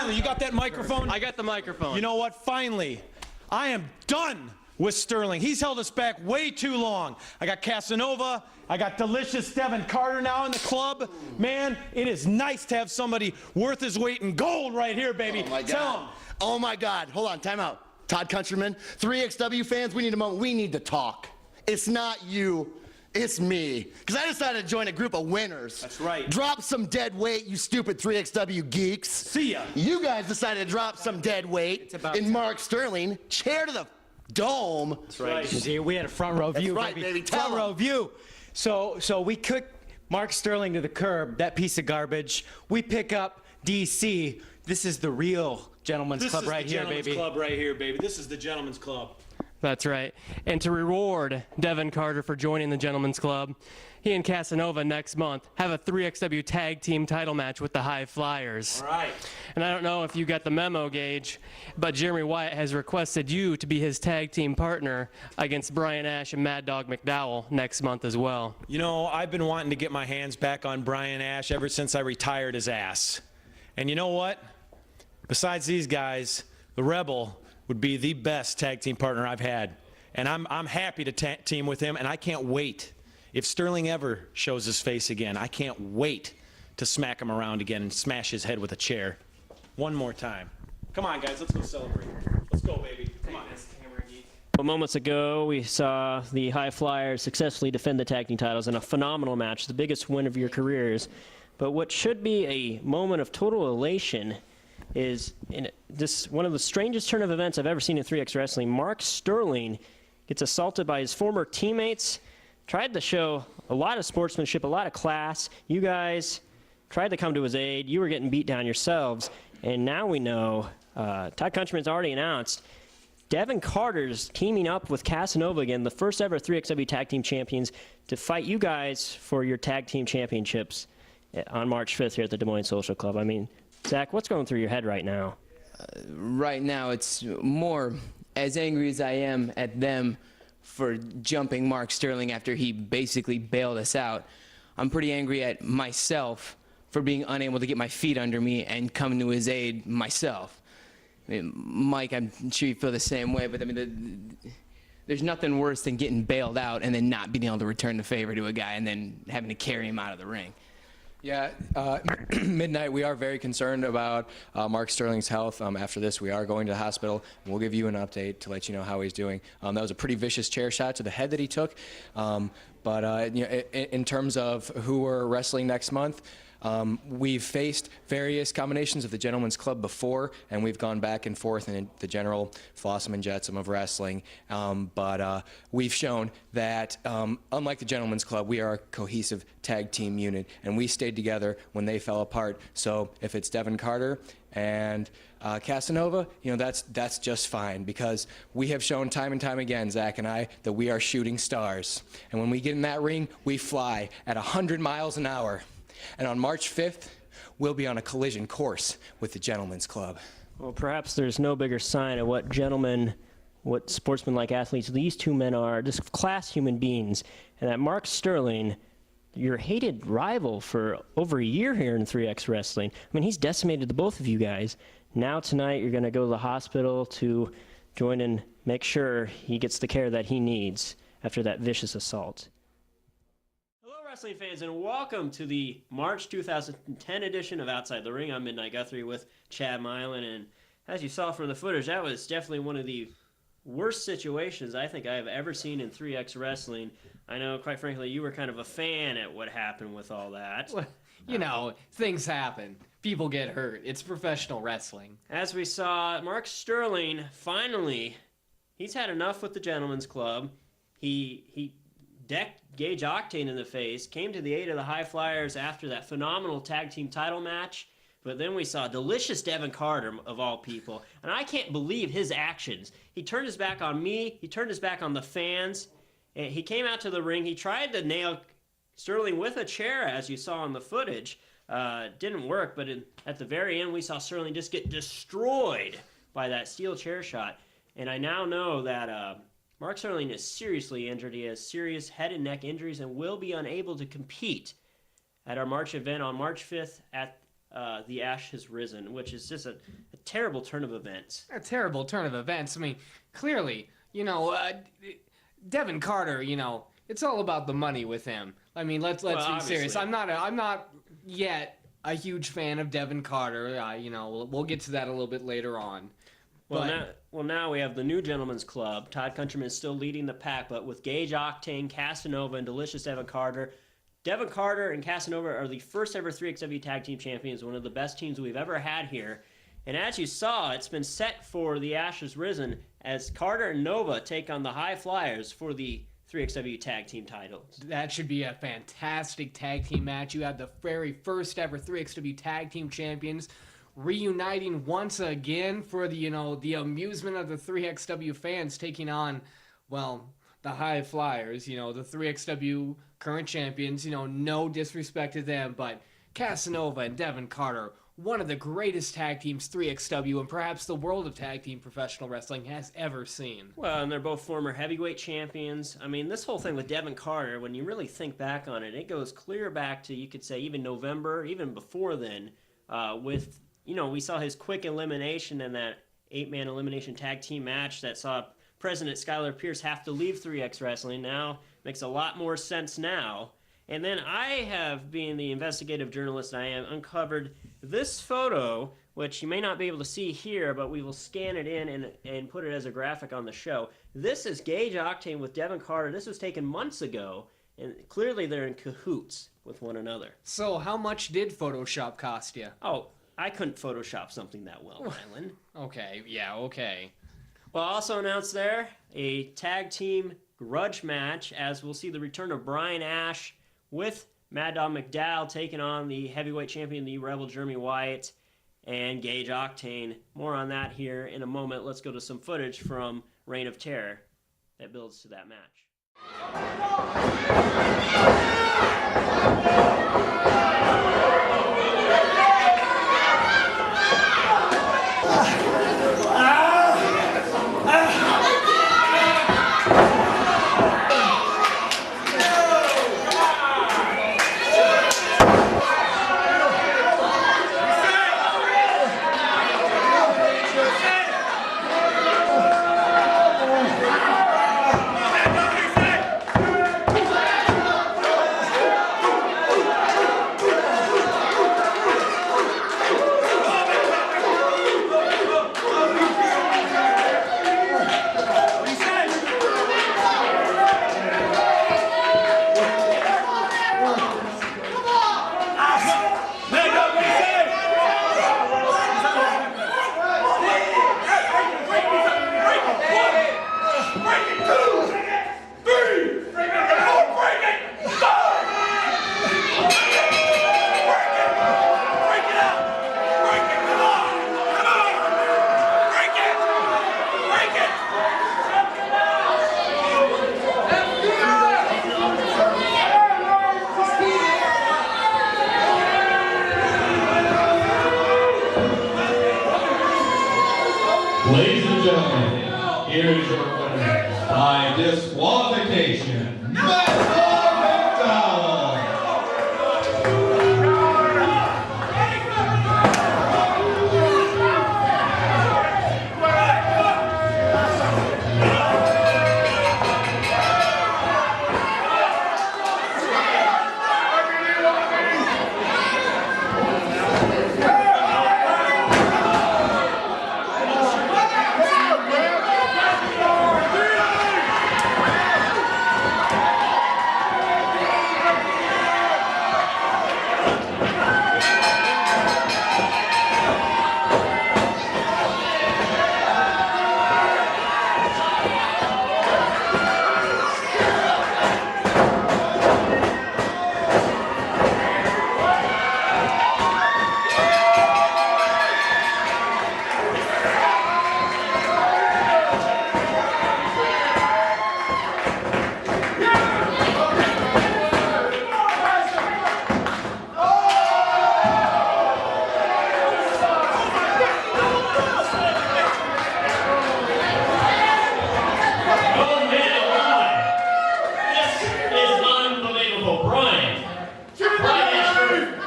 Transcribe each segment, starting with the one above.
Finally, you got that microphone? I got the microphone. You know what? Finally, I am done with Sterling. He's held us back way too long. I got Casanova. I got delicious Devin Carter now in the club. Man, it is nice to have somebody worth his weight in gold right here, baby. Oh, my God. Tell him. Oh, my God. Hold on. Time out. Todd Countryman, 3XW fans, we need a moment. We need to talk. It's not you. It's me. Because I decided to join a group of winners. That's right. Drop some dead weight, you stupid 3XW geeks. See ya. You guys decided to drop some dead weight in Mark Sterling. Chair to the dome. That's right. See, we had a front row view, right, baby. Tell Front row view. So we kick Mark Sterling to the curb, that piece of garbage. We pick up DC. This is the real gentleman's club right here, baby. This is the gentleman's club right here, baby. This is the gentleman's club. That's right. And to reward Devin Carter for joining the Gentleman's Club, he and Casanova next month have a 3XW tag team title match with the High Flyers. All right. And I don't know if you got the memo, Gage, but Jeremy Wyatt has requested you to be his tag team partner against Brian Ash and Mad Dog McDowell next month as well. You know, I've been wanting to get my hands back on Brian Ash ever since I retired his ass. And you know what? Besides these guys, the Rebel would be the best tag team partner I've had. And I'm happy to team with him, and I can't wait. If Sterling ever shows his face again, I can't wait to smack him around again and smash his head with a chair. One more time. Come on, guys, let's go celebrate. Let's go, baby. Come on. Well, moments ago, we saw the High Flyers successfully defend the tag team titles in a phenomenal match, the biggest win of your careers. But what should be a moment of total elation is in this one of the strangest turn of events I've ever seen in 3X Wrestling. Mark Sterling gets assaulted by his former teammates, tried to show a lot of sportsmanship, a lot of class. You guys tried to come to his aid. You were getting beat down yourselves. And now we know, Todd Countryman's already announced, Devin Carter's teaming up with Casanova again, the first ever 3XW Tag Team Champions, to fight you guys for your Tag Team Championships on March 5th here at the Des Moines Social Club. I mean, Zach, what's going through your head right now? Right now, it's more as angry as I am at them for jumping Mark Sterling after he basically bailed us out. I'm pretty angry at myself for being unable to get my feet under me and come to his aid myself. I mean, Mike, I'm sure you feel the same way, but I mean, there's nothing worse than getting bailed out and then not being able to return the favor to a guy and then having to carry him out of the ring. Yeah, Midnight, we are very concerned about Mark Sterling's health. After this, we are going to the hospital, and we'll give you an update to let you know how he's doing. That was a pretty vicious chair shot to the head that he took. But you know, in terms of who we're wrestling next month, we've faced various combinations of the Gentleman's Club before, and we've gone back and forth in the general Flossum and Jetsam of wrestling. But we've shown that, unlike the Gentleman's Club, we are a cohesive tag team unit, and we stayed together when they fell apart. So if it's Devin Carter and Casanova, you know, that's just fine, because we have shown time and time again, Zach and I, that we are shooting stars. And when we get in that ring, we fly at 100 miles an hour. And on March 5th, we'll be on a collision course with the Gentleman's Club. Well, perhaps there's no bigger sign of what gentlemen, what sportsman-like athletes these two men are, just class human beings. And that Mark Sterling, your hated rival for over a year here in 3X Wrestling, I mean, he's decimated the both of you guys. Now tonight, you're going to go to the hospital to join and make sure he gets the care that he needs after that vicious assault. Wrestling fans, and welcome to the March 2010 edition of Outside the Ring. I'm Midnight Guthrie with Chad Milan, and as you saw from the footage, that was definitely one of the worst situations I think I have ever seen in 3X Wrestling. I know, quite frankly, you were kind of a fan at what happened with all that. Well, you know, things happen. People get hurt. It's professional wrestling. As we saw, Mark Sterling, finally, he's had enough with the Gentleman's Club. He decked Gage Octane in the face, came to the aid of the High Flyers after that phenomenal tag team title match, but then we saw delicious Devin Carter, of all people, and I can't believe his actions. He turned his back on me, he turned his back on the fans, and he came out to the ring, he tried to nail Sterling with a chair, as you saw in the footage. Didn't work, but at the very end, we saw Sterling just get destroyed by that steel chair shot, and I now know that Mark Sterling is seriously injured. He has serious head and neck injuries and will be unable to compete at our March event on March 5th at the Ash Has Risen, which is just a terrible turn of events. A terrible turn of events. I mean, clearly, Devin Carter, it's all about the money with him. I mean, let's be serious. obviously. I'm not yet a huge fan of Devin Carter. We'll get to that a little bit later on. Now we have the new Gentlemen's Club. Todd Countryman is still leading the pack, but with Gage Octane, Casanova, and Delicious Devin Carter. Devin Carter and Casanova are the first ever 3XW Tag Team Champions, one of the best teams we've ever had here. And as you saw, it's been set for the Ash Has Risen as Carter and Nova take on the High Flyers for the 3XW Tag Team titles. That should be a fantastic tag team match. You have the very first ever 3XW Tag Team Champions reuniting once again for the amusement of the 3XW fans, taking on, the High Flyers, the 3XW current champions. No disrespect to them, but Casanova and Devin Carter, one of the greatest tag teams 3XW and perhaps the world of tag team professional wrestling has ever seen. Well, and they're both former heavyweight champions. I mean, this whole thing with Devin Carter, when you really think back on it, it goes clear back to, you could say, even November, even before then, with, we saw his quick elimination in that 8-man elimination tag team match that saw President Skylar Pierce have to leave 3XWrestling. Now makes a lot more sense now. And then I have, being the investigative journalist I am, uncovered this photo, which you may not be able to see here, but we will scan it in and put it as a graphic on the show. This is Gage Octane with Devin Carter. This was taken months ago, and clearly they're in cahoots with one another. So how much did Photoshop cost you? Oh, I couldn't Photoshop something that well, Rylan. Okay. Well, also announced there, a tag team grudge match, as we'll see the return of Brian Ash with Mad Dog McDowell taking on the heavyweight champion, the Rebel Jeremy Wyatt, and Gage Octane. More on that here in a moment. Let's go to some footage from Reign of Terror that builds to that match. Ladies and gentlemen, here is your winner by disqualification, Mad Dog McDowell.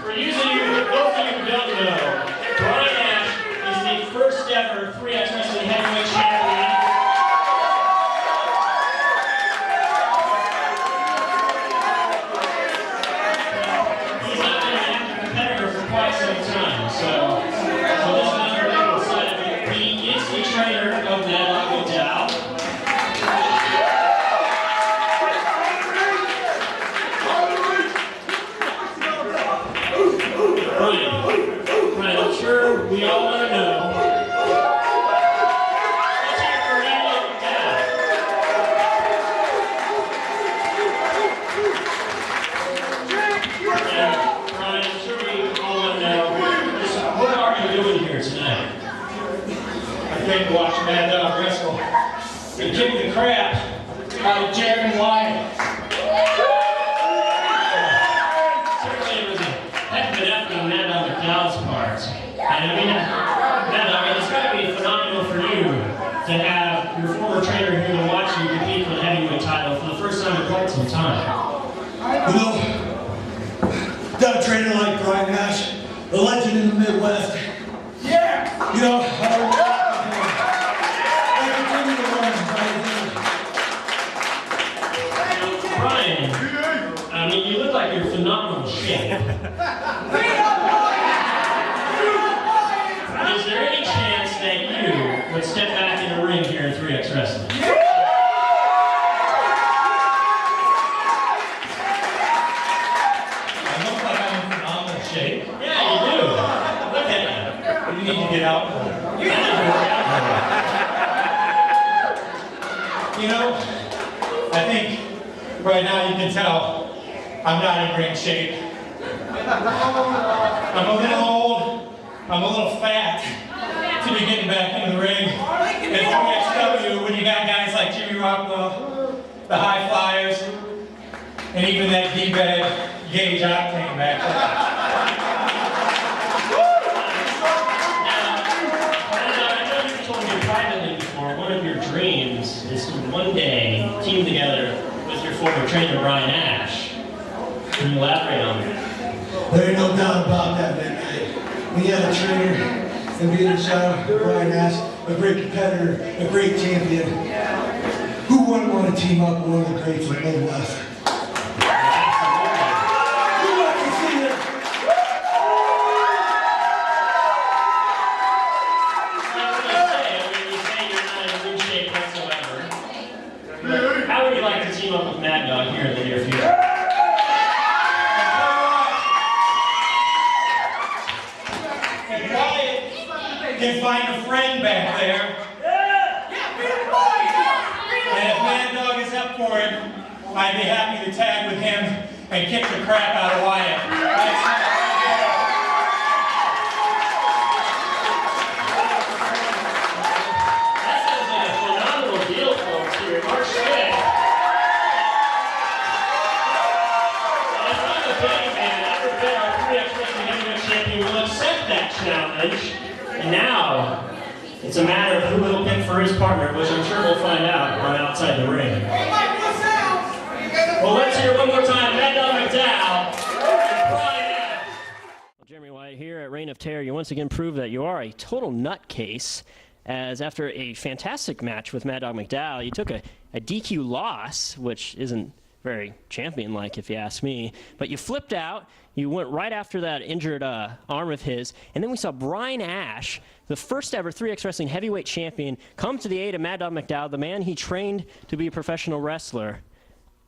For using you, those of you who don't know, You know, got a trainer like Brian Nash, the legend in the Midwest. Yeah! You know, I continue to learn, Brian, I mean, you look like you're in phenomenal shape. Is there any chance that you would step back in the ring here in 3X Wrestling? I look like I'm in phenomenal shape. Yeah, you do. Look at you. You need to get out. You know, I think right now you can tell I'm not in great shape. I'm a little old, I'm a little fat to be getting back in the ring. And 3XW, when you got guys like Jimmy Rockwell, the High Flyers, and even that D-bag Gage Octane back there. I know you told me privately before, one of your dreams is to one day team together with your former trainer, Brian Ash. Can you elaborate on that? There ain't no doubt about that, man. When you had a trainer and being a child, Brian Ash, a great competitor, a great champion, who wouldn't want to team up with one of the greats in the Midwest? Who wants to see that? You say you're not in good shape whatsoever. How would you like to team up with Mad Dog here in the near future? Can find a friend back there. And if Mad Dog is up for it, I'd be happy to tag with him and kick the crap out of Wyatt. That sounds like a phenomenal deal, folks, here. March 5th. As I'm a betting man, I would bet our 3X Wrestling Heavyweight Champion will accept that challenge. And now, it's a matter of who he'll pick for his partner, which I'm sure we'll find out on outside the ring. Well, let's hear one more time, Mad Dog McDowell and Brian Ash. Well, Jeremy Wyatt here at Reign of Terror. You once again prove that you are a total nutcase, as after a fantastic match with Mad Dog McDowell, you took a DQ loss, which isn't very champion-like if you ask me, but you flipped out. You went right after that injured arm of his, and then we saw Brian Ash, the first ever 3X Wrestling heavyweight champion, come to the aid of Mad Dog McDowell, the man he trained to be a professional wrestler.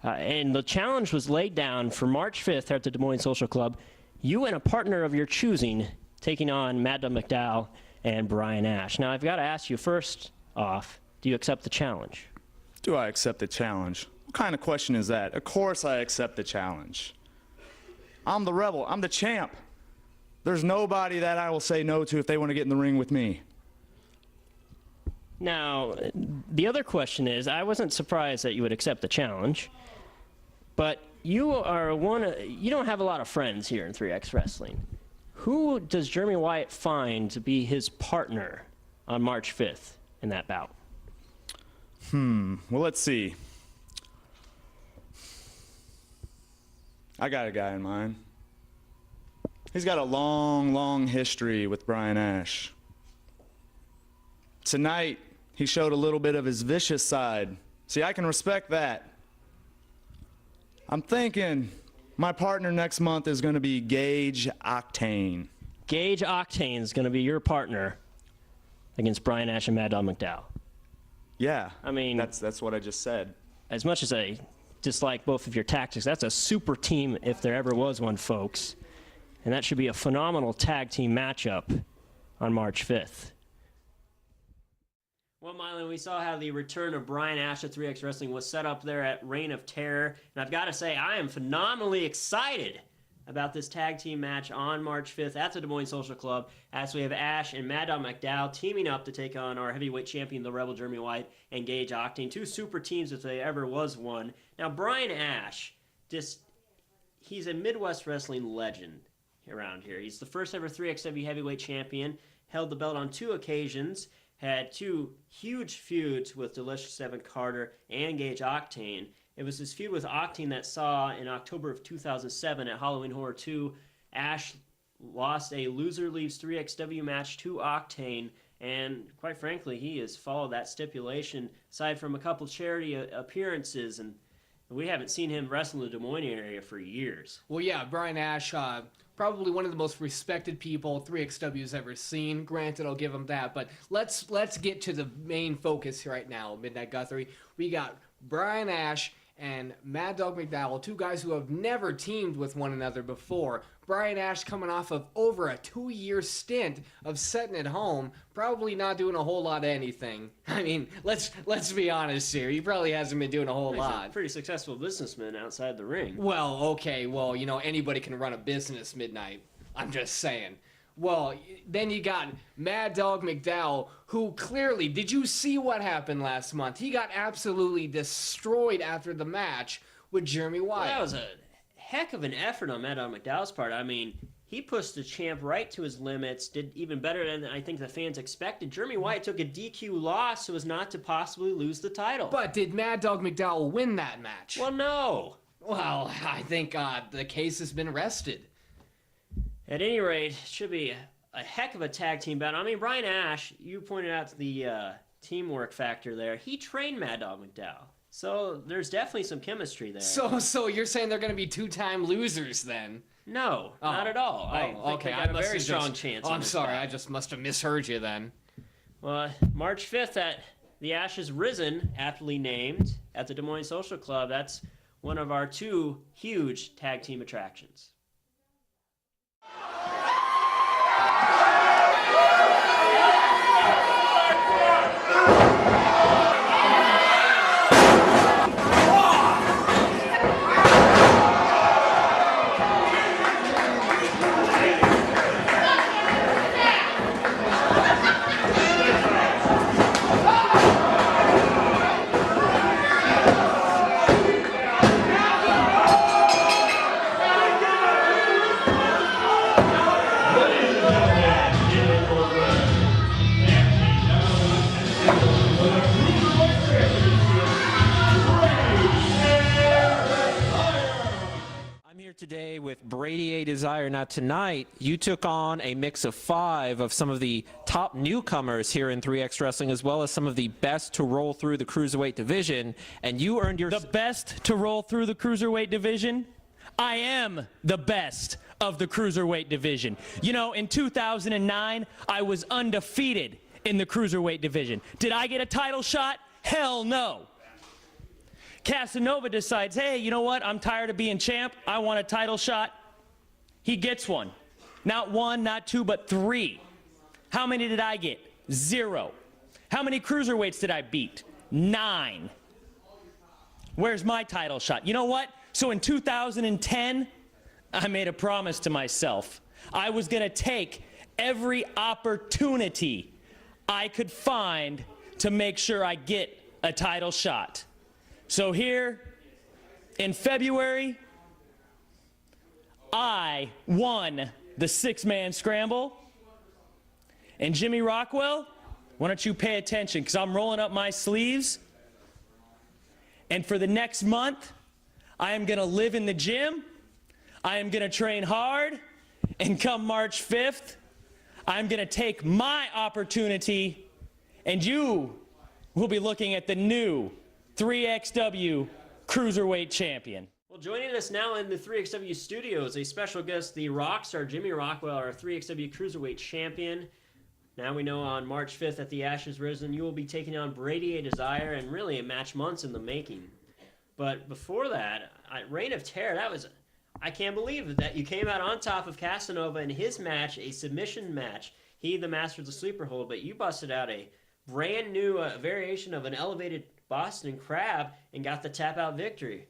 And the challenge was laid down for March 5th at the Des Moines Social Club. You and a partner of your choosing taking on Mad Dog McDowell and Brian Ash. Now, I've got to ask you first off, do you accept the challenge? Do I accept the challenge? What kind of question is that? Of course I accept the challenge. I'm the rebel. I'm the champ. There's nobody that I will say no to if they want to get in the ring with me. Now, the other question is, I wasn't surprised that you would accept the challenge, but you don't have a lot of friends here in 3X Wrestling. Who does Jeremy Wyatt find to be his partner on March 5th in that bout? Well, let's see. I got a guy in mind. He's got a long, long history with Brian Ash. Tonight, he showed a little bit of his vicious side. See, I can respect that. I'm thinking my partner next month is going to be Gage Octane. Gage Octane is going to be your partner against Brian Ash and Mad Dog McDowell. Yeah, I mean, that's what I just said. As much as I dislike both of your tactics, that's a super team if there ever was one, folks. And that should be a phenomenal tag team matchup on March 5th. Well, Mylan, we saw how the return of Brian Ash at 3X Wrestling was set up there at Reign of Terror. And I've got to say, I am phenomenally excited about this tag team match on March 5th at the Des Moines Social Club, as we have Ash and Mad Dog McDowell teaming up to take on our heavyweight champion, the Rebel Jeremy Wyatt, and Gage Octane. Two super teams if there ever was one. Now, Brian Ash, he's a Midwest wrestling legend around here. He's the first ever 3XW heavyweight champion, held the belt on 2 occasions, had 2 huge feuds with Delicious Evan Carter and Gage Octane. It was his feud with Octane that saw in October of 2007 at Halloween Horror 2, Ash lost a loser leaves 3XW match to Octane, and quite frankly, he has followed that stipulation aside from a couple charity appearances, and we haven't seen him wrestle in the Des Moines area for years. Well, yeah, Brian Ash, probably one of the most respected people 3XW's ever seen. Granted, I'll give him that, but let's get to the main focus right now, Midnight Guthrie. We got Brian Ash and Mad Dog McDowell, two guys who have never teamed with one another before. Brian Ash coming off of over a 2-year stint of sitting at home, probably not doing a whole lot of anything. I mean, let's be honest here. He probably hasn't been doing a whole lot. He's a pretty successful businessman outside the ring. Well, okay, well, you know, anybody can run a business, Midnight. I'm just saying. Well, then you got Mad Dog McDowell, who clearly, did you see what happened last month? He got absolutely destroyed after the match with Jeremy Wyatt. Well, that was a heck of an effort on Mad Dog McDowell's part. I mean, he pushed the champ right to his limits, did even better than I think the fans expected. Jeremy Wyatt took a DQ loss so as not to possibly lose the title. But did Mad Dog McDowell win that match? Well, no. Well, I think the case has been rested. At any rate, it should be a heck of a tag team battle. I mean, Brian Ash, you pointed out the teamwork factor there. He trained Mad Dog McDowell. So there's definitely some chemistry there. So you're saying they're going to be 2-time losers then? No, not at all. I think they got a very strong chance. I'm sorry, I just must have misheard you then. Well, March 5th at the Ashes Risen, aptly named, at the Des Moines Social Club, that's one of our 2 huge tag team attractions. Today with Brady A. Desire. Now tonight you took on a mix of 5 of some of the top newcomers here in 3X Wrestling, as well as some of the best to roll through the Cruiserweight division, and you earned your... The best to roll through the Cruiserweight division? I am the best of the Cruiserweight division. You know, in 2009, I was undefeated in the Cruiserweight division. Did I get a title shot? Hell no. Casanova decides, hey, you know what? I'm tired of being champ. I want a title shot. He gets one. Not 1, not 2, but 3. How many did I get? 0. How many cruiserweights did I beat? 9. Where's my title shot? You know what? So in 2010, I made a promise to myself. I was going to take every opportunity I could find to make sure I get a title shot. So here in February, I won the 6-man scramble. And Jimmy Rockwell, why don't you pay attention, because I'm rolling up my sleeves. And for the next month, I am going to live in the gym. I am going to train hard. And come March 5th, I'm going to take my opportunity, and you will be looking at the new 3XW Cruiserweight Champion. Well, joining us now in the 3XW studios, a special guest, the Rockstar Jimmy Rockwell, our 3XW Cruiserweight Champion. Now we know on March 5th at the Ashes Risen, you will be taking on Brady A. Desire, and really a match months in the making. But before that, Reign of Terror, that was... I can't believe that you came out on top of Casanova in his match, a submission match. He, the master of the sleeper hold, but you busted out a brand new variation of an elevated Boston Crab and got the tap-out victory.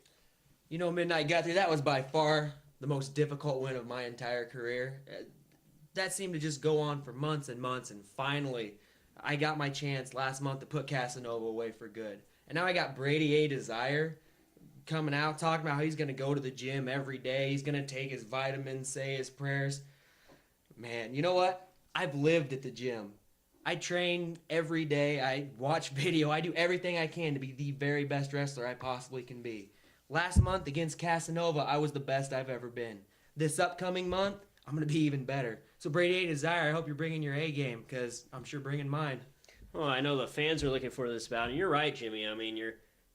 You know, Midnight Guthrie, that was by far the most difficult win of my entire career. That seemed to just go on for months and months, and finally, I got my chance last month to put Casanova away for good. And now I got Brady A. Desire coming out, talking about how he's going to go to the gym every day. He's going to take his vitamins, say his prayers. Man, you know what? I've lived at the gym. I train every day. I watch video. I do everything I can to be the very best wrestler I possibly can be. Last month against Casanova, I was the best I've ever been. This upcoming month, I'm going to be even better. So Brady A. Desire, I hope you're bringing your A game, because I'm sure bringing mine. Well, I know the fans are looking for this bout, and you're right, Jimmy. I mean, your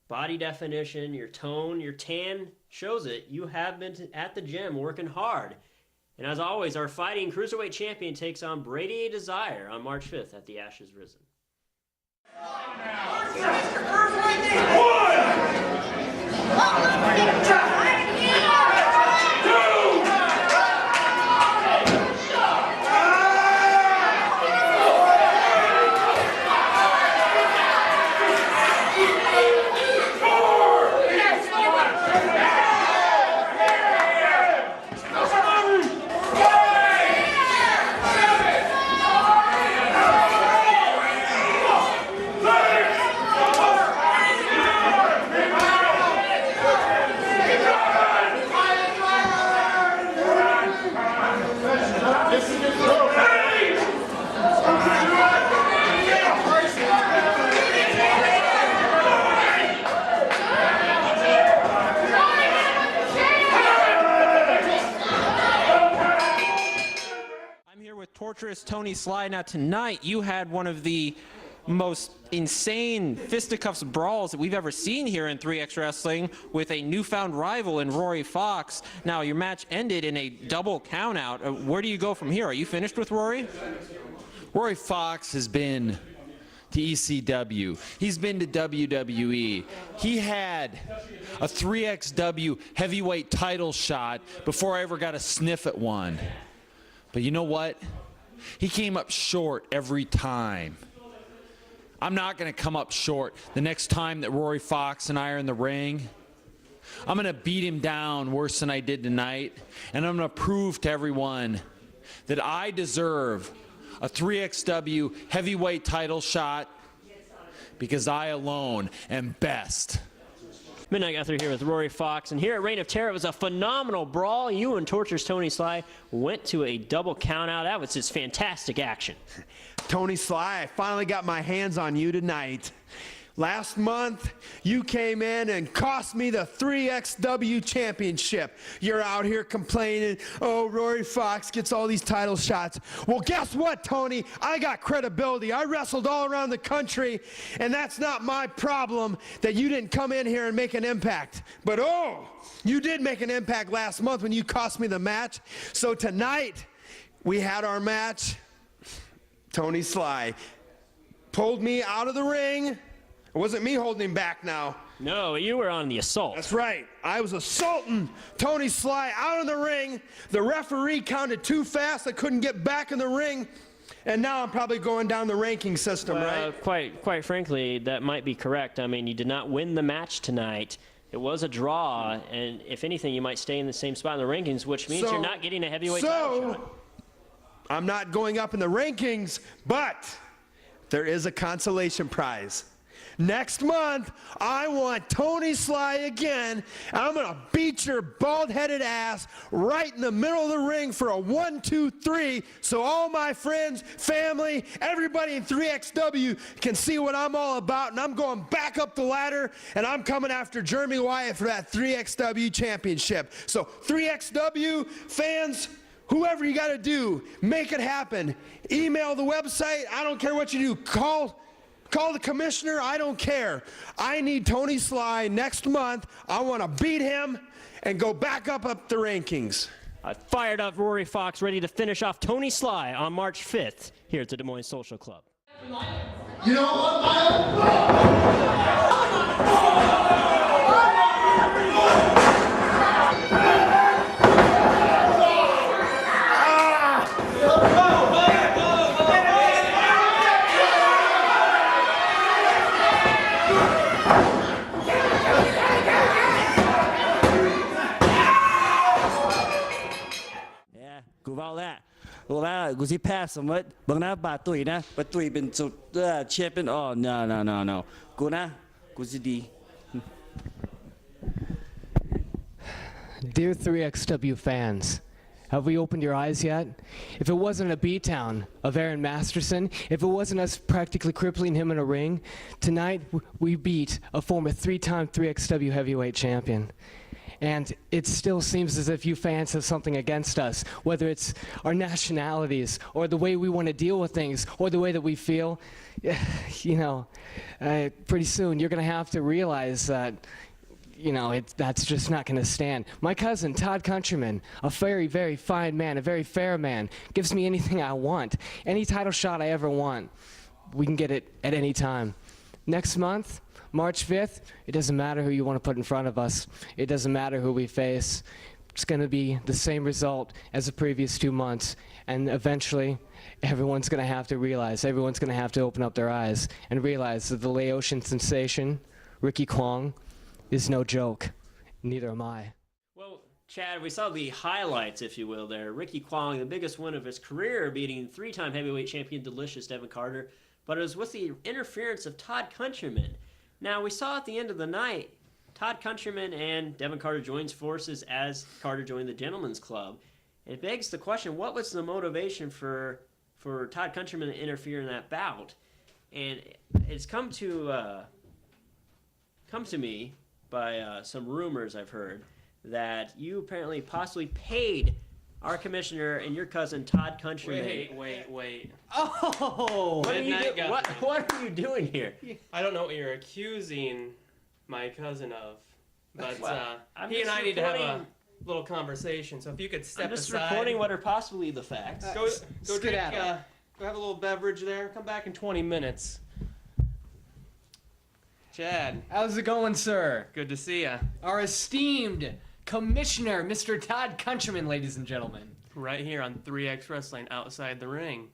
body definition, your tone, your tan shows it. You have been at the gym working hard. And as always, our fighting cruiserweight champion takes on Brady A. Desire on March 5th at the Ashes Risen. Torturous Tony Sly. Now tonight you had one of the most insane fisticuffs brawls that we've ever seen here in 3X Wrestling with a newfound rival in Rory Fox. Now your match ended in a double countout. Where do you go from here? Are you finished with Rory? Rory Fox has been to ECW. He's been to WWE. He had a 3XW heavyweight title shot before I ever got a sniff at one. But you know what? He came up short every time. I'm not going to come up short the next time that Rory Fox and I are in the ring. I'm going to beat him down worse than I did tonight, and I'm going to prove to everyone that I deserve a 3XW heavyweight title shot because I alone am best. Midnight Guthrie here with Rory Fox, and here at Reign of Terror, it was a phenomenal brawl. You and Torture's Tony Sly went to a double countout. That was just fantastic action. Tony Sly, I finally got my hands on you tonight. Last month, you came in and cost me the 3XW championship. You're out here complaining, oh, Rory Fox gets all these title shots. Well, guess what, Tony? I got credibility. I wrestled all around the country, and that's not my problem that you didn't come in here and make an impact. But, oh, you did make an impact last month when you cost me the match. So tonight, we had our match. Tony Sly pulled me out of the ring. It wasn't me holding him back now. No, you were on the assault. That's right. I was assaulting Tony Sly out of the ring. The referee counted too fast. I couldn't get back in the ring. And now I'm probably going down the ranking system, right? Quite frankly, that might be correct. I mean, you did not win the match tonight. It was a draw, and if anything, you might stay in the same spot in the rankings, which means you're not getting a heavyweight title shot. I'm not going up in the rankings, but there is a consolation prize. Next month, I want Tony Sly again, and I'm going to beat your bald-headed ass right in the middle of the ring for a 1, 2, 3, so all my friends, family, everybody in 3XW can see what I'm all about, and I'm going back up the ladder, and I'm coming after Jeremy Wyatt for that 3XW championship. So 3XW fans, whoever you got to do, make it happen. Email the website. I don't care what you do. Call the commissioner, I don't care. I need Tony Sly next month. I want to beat him and go back up the rankings. Fired up Rory Fox, ready to finish off Tony Sly on March 5th here at the Des Moines Social Club. You know what?กูว่าแล้วกูว่ากูสิแพ้สมมติบางนะบาตุยนะบาตุยเป็นสุดเชียร์เป็นอ๋อ no กูนะกูสิดี Dear 3XW fans, Have we opened your eyes yet? If it wasn't a beatdown of Aaron Masterson, if it wasn't us practically crippling him in a ring, tonight we beat a former 3-time 3XW heavyweight champion. And it still seems as if you fans have something against us, whether it's our nationalities or the way we want to deal with things or the way that we feel. You know, pretty soon you're going to have to realize that, you know, that's just not going to stand. My cousin, Todd Countryman, a very, very fine man, a very fair man, gives me anything I want. Any title shot I ever want, we can get it at any time. Next month, March 5th, it doesn't matter who you want to put in front of us. It doesn't matter who we face. It's going to be the same result as the previous 2 months. And eventually, everyone's going to have to realize, everyone's going to have to open up their eyes and realize that the Laotian sensation, Ricky Kwong, is no joke. Neither am I. Well, Chad, we saw the highlights, if you will, there. Ricky Kwong, the biggest win of his career, beating 3-time heavyweight champion Delicious Devin Carter. But it was with the interference of Todd Countryman. Now, we saw at the end of the night, Todd Countryman and Devin Carter joins forces as Carter joined the Gentlemen's Club. It begs the question, what was the motivation for Todd Countryman to interfere in that bout? And it's come to me by some rumors I've heard that you apparently possibly paid our commissioner and your cousin Todd Countryman. Wait. Oh! What are you doing here? I don't know what you're accusing my cousin of, but Well, he and I need to have a little conversation. So if you could step I'm just aside. reporting what are possibly the facts. Go drink, skedaddle. go have a little beverage there. Come back in 20 minutes. Chad, How's it going, sir? good to see ya. Our esteemed Commissioner, Mr. Todd Countryman, ladies and gentlemen. Right here on 3XWrestling outside the ring.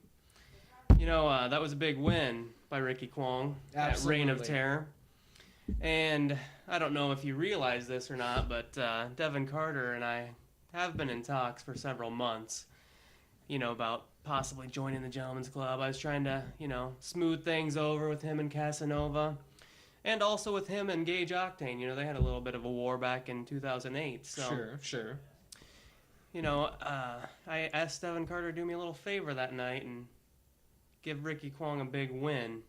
You know, that was a big win by Ricky Kwong. That Reign of Absolutely. Terror. And I don't know if you realize this or not, but Devin Carter and I have been in talks for several months, you know, about possibly joining the Gentlemen's Club. I was trying to, you know, smooth things over with him and Casanova. And also with him and Gage Octane. You know, they had a little bit of a war back in 2008. So, Sure. you know, I asked Devin Carter to do me a little favor that night and give Ricky Kwong a big win.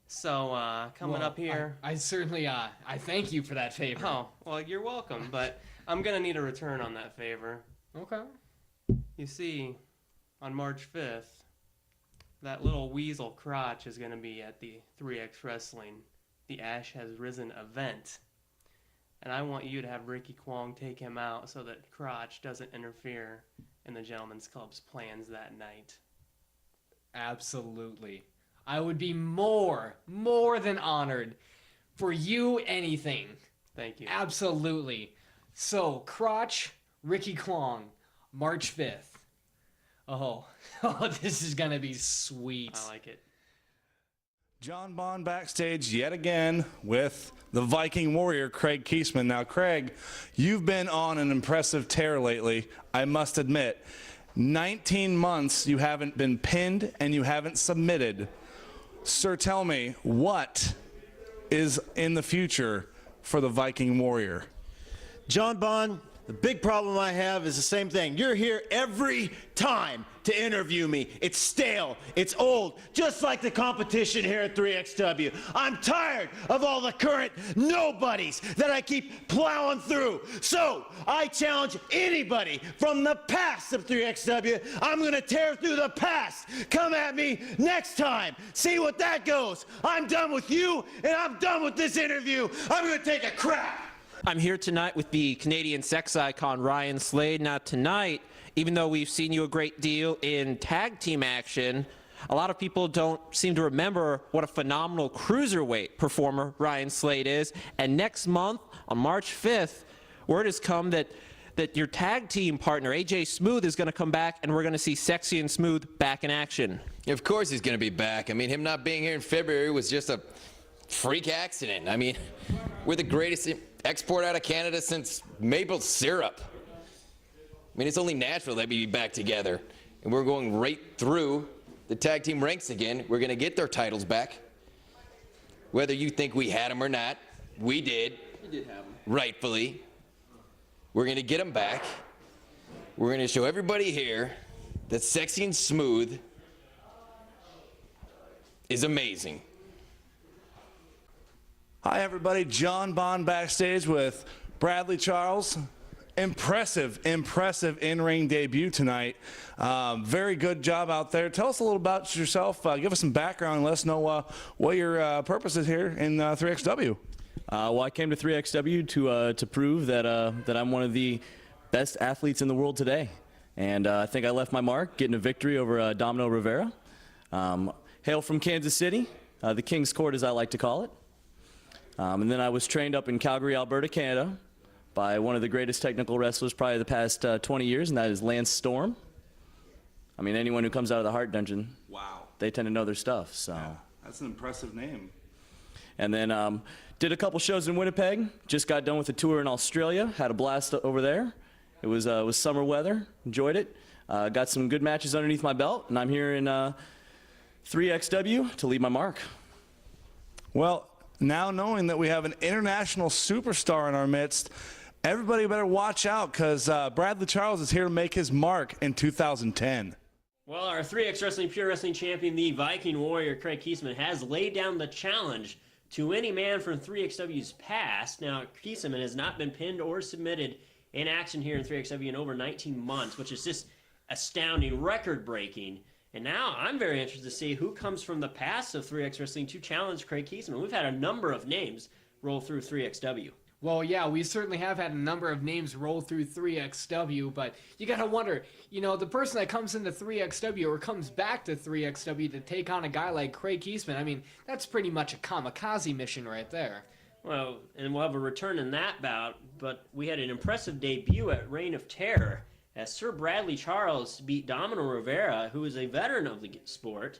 So, coming up here... I certainly, I thank you for that favor. Oh, well, you're welcome, but I'm going to need a return on that favor. Okay. You see, on March 5th, that little weasel Crotch is going to be at the 3XWrestling, the Ash Has Risen event. And I want you to have Ricky Kwong take him out so that Crotch doesn't interfere in the Gentlemen's Club's plans that night. Absolutely. I would be more than honored for you anything. Thank you. Absolutely. So, Crotch, Ricky Kwong, March 5th. Oh, this is going to be sweet. I like it. John Bond backstage yet again with the Viking Warrior, Craig Kiesman. Now, Craig, you've been on an impressive tear lately, I must admit. 19 months you haven't been pinned and you haven't submitted. Sir, tell me, what is in the future for the Viking Warrior? John Bond, the big problem I have is the same thing. You're here every time to interview me. It's stale, it's old, just like the competition here at 3XW. I'm tired of all the current nobodies that I keep plowing through. So I challenge anybody from the past of 3XW. I'm gonna tear through the past. Come at me next time. See what that goes. I'm done with you and I'm done with this interview. I'm gonna take a crap. I'm here tonight with the Canadian sex icon Ryan Slade. Now tonight, even though we've seen you a great deal in tag team action, a lot of people don't seem to remember what a phenomenal cruiserweight performer Ryan Slade is. And next month, on March 5th, word has come that your tag team partner, AJ Smooth, is going to come back, and we're going to see Sexy and Smooth back in action. Of course he's going to be back. I mean, him not being here in February was just a freak accident. I mean, we're the greatest export out of Canada since maple syrup. I mean, it's only natural that we be back together. And we're going right through the tag team ranks again. We're going to get their titles back. Whether you think we had them or not, we did. You did have them. Rightfully. We're going to get them back. we're going to show everybody here that sexy and smooth is amazing. Hi, everybody. John Bond backstage with Bradley Charles. Impressive in-ring debut tonight. Very good job out there. Tell us a little about yourself. Give us some background and let us know what your purpose is here in 3XW. Well, I came to 3XW to prove that I'm one of the best athletes in the world today. And I think I left my mark getting a victory over Domino Rivera. Hail from Kansas City, the King's Court as I like to call it. And then I was trained up in Calgary, Alberta, Canada by one of the greatest technical wrestlers probably the past 20 years, and that is Lance Storm. I mean, anyone who comes out of the Heart Dungeon, wow, they tend to know their stuff. So yeah, that's an impressive name. And then did a couple shows in Winnipeg. Just got done with a tour in Australia. Had a blast over there. It was summer weather. Enjoyed it. Got some good matches underneath my belt, and I'm here in 3XW to leave my mark. Well, now knowing that we have an international superstar in our midst, everybody better watch out because Bradley Charles is here to make his mark in 2010. Well, our 3X Wrestling Pure Wrestling Champion, the Viking Warrior, Craig Kiesman, has laid down the challenge to any man from 3XW's past. Now, Kiesman has not been pinned or submitted in action here in 3XW in over 19 months, which is just astounding, record-breaking. And now I'm very interested to see who comes from the past of 3X Wrestling to challenge Craig Kiesman. We've had a number of names roll through 3XW. Well, yeah, we certainly have had a number of names roll through 3XW, but you gotta wonder, you know, the person that comes into 3XW or comes back to 3XW to take on a guy like Craig Kiesman, I mean, that's pretty much a kamikaze mission right there. Well, and we'll have a return in that bout, but we had an impressive debut at Reign of Terror as Sir Bradley Charles beat Domino Rivera, who is a veteran of the sport.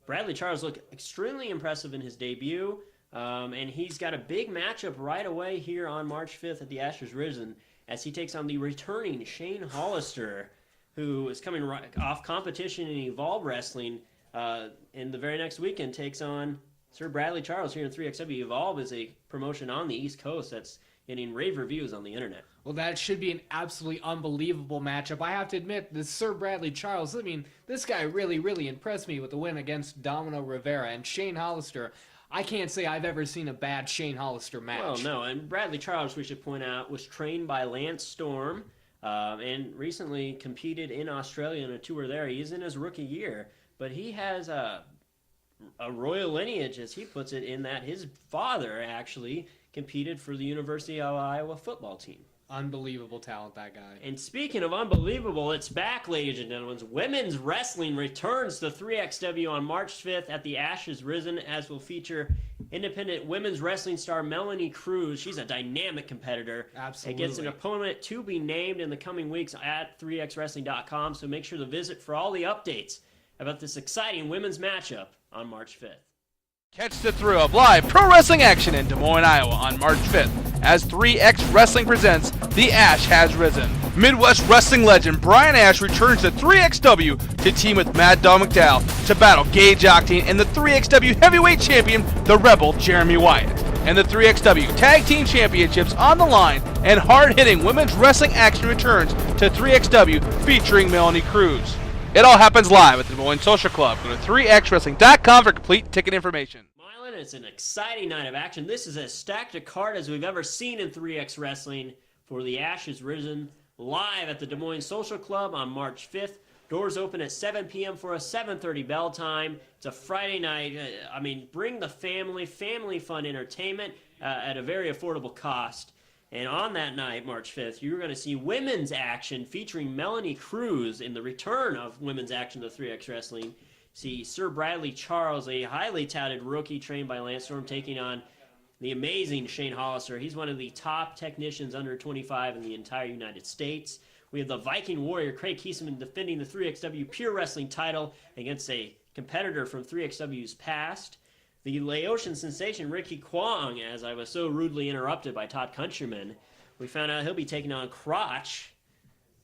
Bradley Charles looked extremely impressive in his debut. And he's got a big matchup right away here on March 5th at the Ashes Risen as he takes on the returning Shane Hollister, who is coming right off competition in Evolve Wrestling. And the very next weekend takes on Sir Bradley Charles here in 3XW. Evolve is a promotion on the East Coast that's getting rave reviews on the internet. Well, that should be an absolutely unbelievable matchup. I have to admit, this Sir Bradley Charles, I mean, this guy really, really impressed me with the win against Domino Rivera. And Shane Hollister, I can't say I've ever seen a bad Shane Hollister match. Well, no, and Bradley Charles, we should point out, was trained by Lance Storm and recently competed in Australia in a tour there. He's in his rookie year, but he has a royal lineage, as he puts it, in that his father actually competed for the University of Iowa football team. Unbelievable talent, that guy. And speaking of unbelievable, it's back, ladies and gentlemen. Women's wrestling returns to 3XW on March 5th at the Ashes Risen, as will feature independent women's wrestling star Melanie Cruz. She's a dynamic competitor. Absolutely. It gets an opponent to be named in the coming weeks at 3xwrestling.com, so make sure to visit for all the updates about this exciting women's matchup on March 5th. Catch the thrill of live pro wrestling action in Des Moines, Iowa on March 5th as 3X Wrestling presents The Ash Has Risen. Midwest wrestling legend Brian Ash returns to 3XW to team with Mad Dog McDowell to battle Gage Octane and the 3XW heavyweight champion, the Rebel Jeremy Wyatt. And the 3XW Tag Team Championships on the line, and hard-hitting women's wrestling action returns to 3XW featuring Melanie Cruz. It all happens live at the Des Moines Social Club. Go to 3xwrestling.com for complete ticket information. Milan, it's an exciting night of action. This is as stacked a card as we've ever seen in 3X Wrestling for the Ashes Risen live at the Des Moines Social Club on March 5th. Doors open at 7 p.m. for a 7:30 bell time. It's a Friday night. I mean, bring the family fun entertainment at a very affordable cost. And on that night, March 5th, you're going to see women's action featuring Melanie Cruz in the return of women's action to 3X Wrestling. See Sir Bradley Charles, a highly touted rookie trained by Lance Storm, taking on the amazing Shane Hollister. He's one of the top technicians under 25 in the entire United States. We have the Viking Warrior, Craig Kiesman, defending the 3XW Pure Wrestling title against a competitor from 3XW's past. The Laotian sensation, Ricky Kwong, as I was so rudely interrupted by Todd Countryman. We found out he'll be taking on Crotch.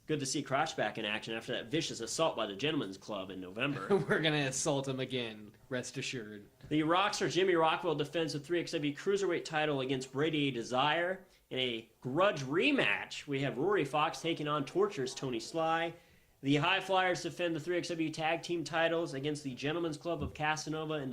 Good to see Crotch back in action after that vicious assault by the Gentlemen's Club in November. We're going to assault him again, rest assured. The Rockstar Jimmy Rockwell defends the 3XW Cruiserweight title against Brady Desire. In a grudge rematch, we have Rory Fox taking on Torture's Tony Sly. The High Flyers defend the 3XW Tag Team titles against the Gentlemen's Club of Casanova and